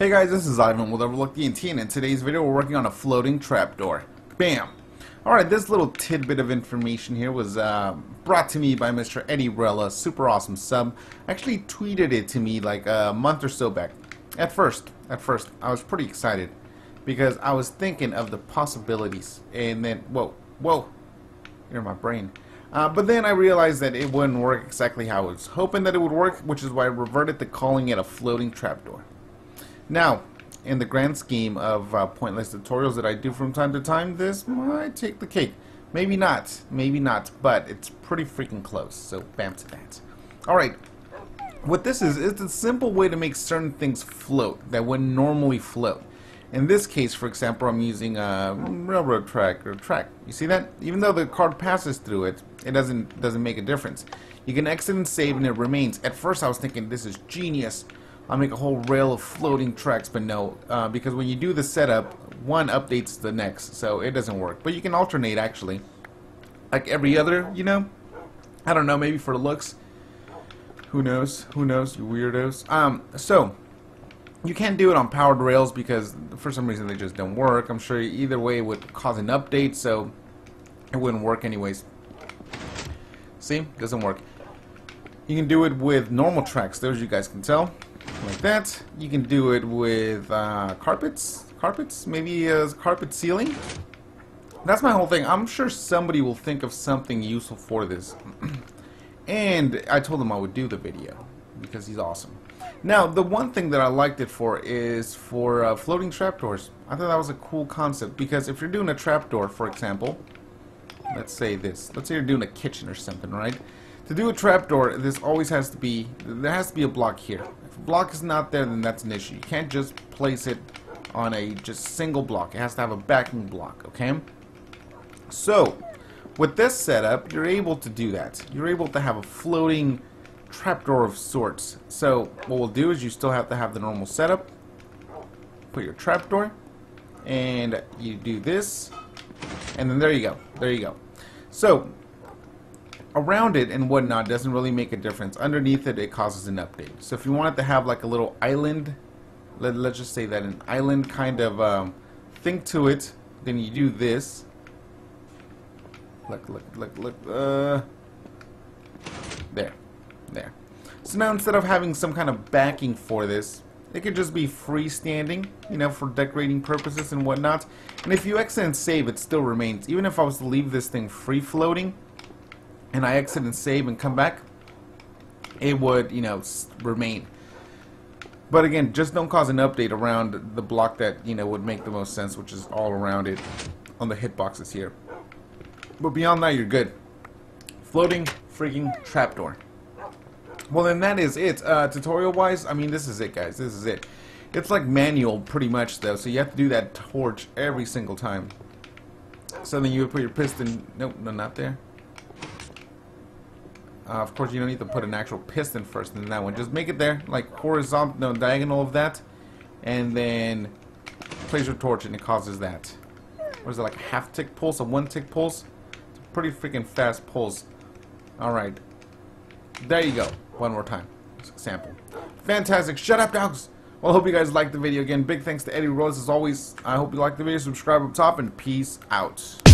Hey guys, this is Ivan with OverlookeDENT, and in today's video we're working on a floating trapdoor. Bam! Alright, this little tidbit of information here was brought to me by Mr. Eddie Ruelas, super awesome sub. Actually tweeted it to me like a month or so back. At first, I was pretty excited because I was thinking of the possibilities, and then, whoa, you're my brain. But then I realized that it wouldn't work exactly how I was hoping that it would work, which is why I reverted to calling it a floating trapdoor. Now, in the grand scheme of pointless tutorials that I do from time to time, this might take the cake. Maybe not, but it's pretty freaking close, so bam to that. Alright, what this is, it's a simple way to make certain things float that wouldn't normally float. In this case, for example, I'm using a railroad track or track. You see that? Even though the card passes through it, it doesn't make a difference. You can exit and save and it remains. At first I was thinking this is genius. I'll make a whole rail of floating tracks, but no, because when you do the setup, one updates the next, so it doesn't work. But you can alternate, actually, like every other, you know. I don't know, maybe for looks. Who knows? Who knows? You weirdos. So you can't do it on powered rails because for some reason they just don't work. I'm sure either way it would cause an update, so it wouldn't work anyways. See, doesn't work. You can do it with normal tracks, those you guys can tell. Like that. You can do it with carpets, maybe a carpet ceiling. That's my whole thing. I'm sure somebody will think of something useful for this. And I told him I would do the video because he's awesome. Now, the one thing that I liked it for is for floating trapdoors. I thought that was a cool concept because if you're doing a trapdoor, for example, let's say you're doing a kitchen or something, right? To do a trapdoor, there has to be a block here. If a block is not there, then that's an issue. You can't just place it on a just single block. It has to have a backing block, okay? So, with this setup, you're able to do that. You're able to have a floating trapdoor of sorts. So, what we'll do is you still have to have the normal setup. Put your trapdoor, and you do this, and then there you go. There you go. So, around it and whatnot doesn't really make a difference. Underneath it, it causes an update. So if you wanted to have like a little island, let's just say that an island kind of thing to it, then you do this. Look. There. So now instead of having some kind of backing for this, it could just be freestanding, you know, for decorating purposes and whatnot. And if you exit and save, it still remains. Even if I was to leave this thing free floating, and I exit and save and come back, it would, you know, remain. But again, just don't cause an update around the block that, you know, would make the most sense, which is all around it on the hitboxes here. But beyond that, you're good. Floating freaking trapdoor. Well, then that is it. Tutorial-wise, I mean, this is it, guys. This is it. It's like manual, pretty much, though, so you have to do that torch every single time. So then you would put your piston... Nope, no, not there. Of course, you don't need to put an actual piston first in that one. Just make it there, like horizontal, no, diagonal of that, and then place your torch, and it causes that. What is it, like a half tick pulse, a 1 tick pulse? It's a pretty freaking fast pulse. All right, there you go. One more time, example. Fantastic. Shut up, dogs. Well, I hope you guys liked the video. Again, big thanks to Eddie Rose as always. I hope you liked the video. Subscribe up top, and peace out.